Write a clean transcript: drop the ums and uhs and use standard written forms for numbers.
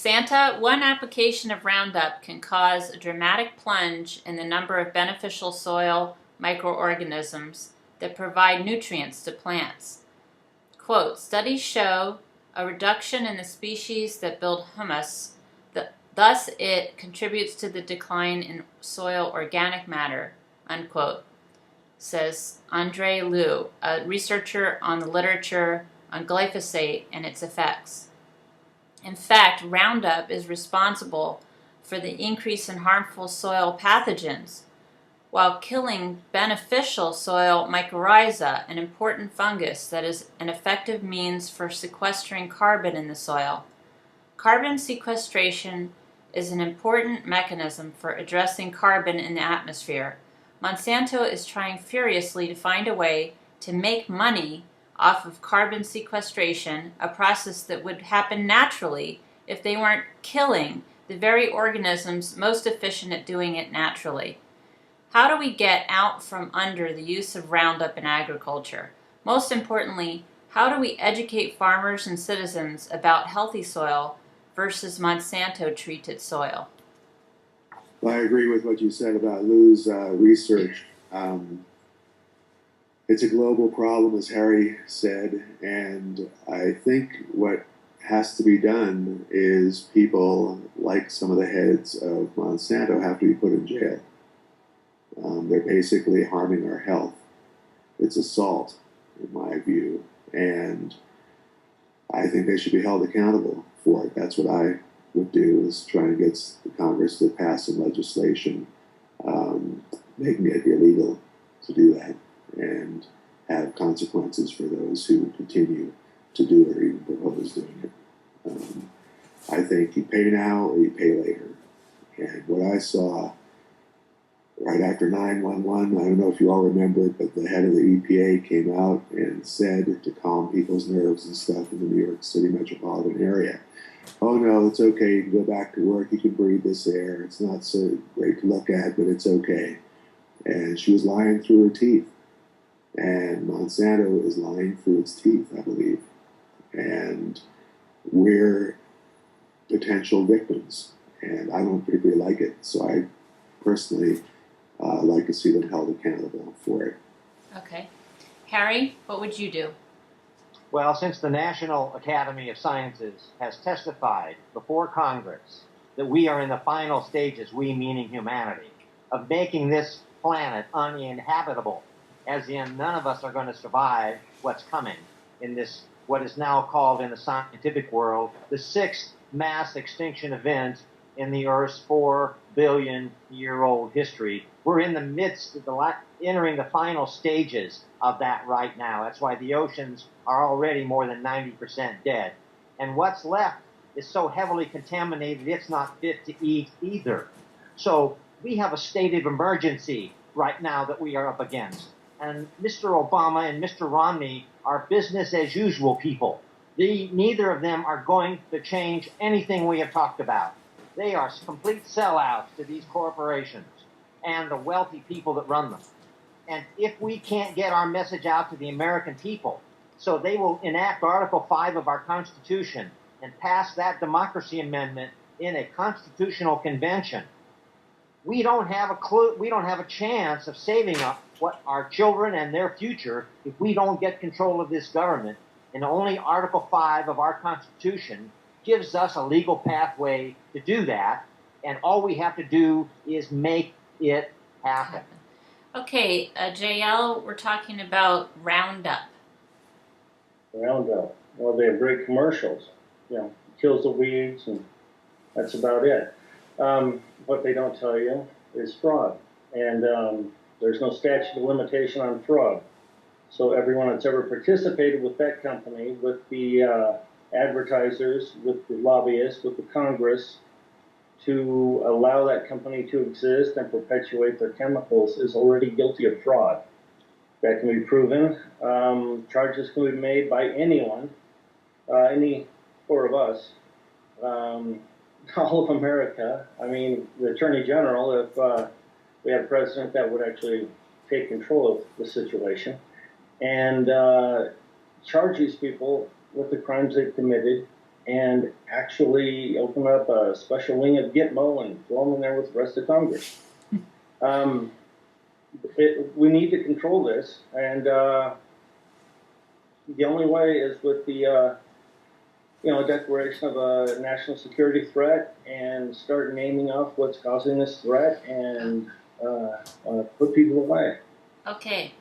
Santa, one application of Roundup can cause a dramatic plunge in the number of beneficial soil microorganisms that provide nutrients to plants. Quote, studies show a reduction in the species that build humus, thus it contributes to the decline in soil organic matter, unquote, says Andre Liu, a researcher on the literature on glyphosate and its effects. In fact, Roundup is responsible for the increase in harmful soil pathogens, while killing beneficial soil mycorrhiza, an important fungus that is an effective means for sequestering carbon in the soil. Carbon sequestration is an important mechanism for addressing carbon in the atmosphere. Monsanto is trying furiously to find a way to make money off of carbon sequestration, a process that would happen naturally if they weren't killing the very organisms most efficient at doing it naturally. How do we get out from under the use of Roundup in agriculture? Most importantly, how do we educate farmers and citizens about healthy soil versus Monsanto-treated soil? Well, I agree with what you said about Lou's research. It's a global problem, as Harry said, and I think what has to be done is people like some of the heads of Monsanto have to be put in jail. They're basically harming our health. It's assault, in my view, and I think they should be held accountable for it. That's what I would do, is try and get the Congress to pass some legislation making it illegal to do that and have consequences for those who continue to do it or even propose doing it. I think you pay now or you pay later. And what I saw right after 9/11, I don't know if you all remember it, but the head of the EPA came out and said, to calm people's nerves and stuff in the New York City metropolitan area, oh no, it's okay, you can go back to work, you can breathe this air, it's not so great to look at, but it's okay. And she was lying through her teeth. And Monsanto is lying through its teeth, I believe. And we're potential victims. And I don't particularly like it. So I personally like to see them held accountable for it. Okay. Harry, what would you do? Well, since the National Academy of Sciences has testified before Congress that we are in the final stages, we meaning humanity, of making this planet uninhabitable, as in none of us are going to survive what's coming in this, what is now called in the scientific world, the sixth mass extinction event in the Earth's 4 billion-year-old history. We're in the midst of entering the final stages of that right now. That's why the oceans are already more than 90% dead. And what's left is so heavily contaminated, it's not fit to eat either. So we have a state of emergency right now that we are up against. And Mr. Obama and Mr. Romney are business as usual people. Neither of them are going to change anything we have talked about. They are complete sellouts to these corporations and the wealthy people that run them. And if we can't get our message out to the American people, so they will enact Article 5 of our Constitution and pass that democracy amendment in a constitutional convention, we don't have a clue, we don't have a chance of saving up what our children and their future if we don't get control of this government. And only Article 5 of our Constitution gives us a legal pathway to do that, and all we have to do is make it happen. Okay, JL, we're talking about Roundup. Roundup. Well, they have great commercials. You know, kills the weeds, and that's about it. What they don't tell you is fraud, and there's no statute of limitation on fraud. So everyone that's ever participated with that company, with the advertisers, with the lobbyists, with the Congress, to allow that company to exist and perpetuate their chemicals is already guilty of fraud. That can be proven. Charges can be made by anyone, any four of us, all of America. I mean, the Attorney General, if we had a president that would actually take control of the situation and charge these people with the crimes they've committed and actually open up a special wing of Gitmo and throw them in there with the rest of Congress. We need to control this, and the only way is with the declaration of a national security threat, and start naming off what's causing this threat, and put people away. Okay.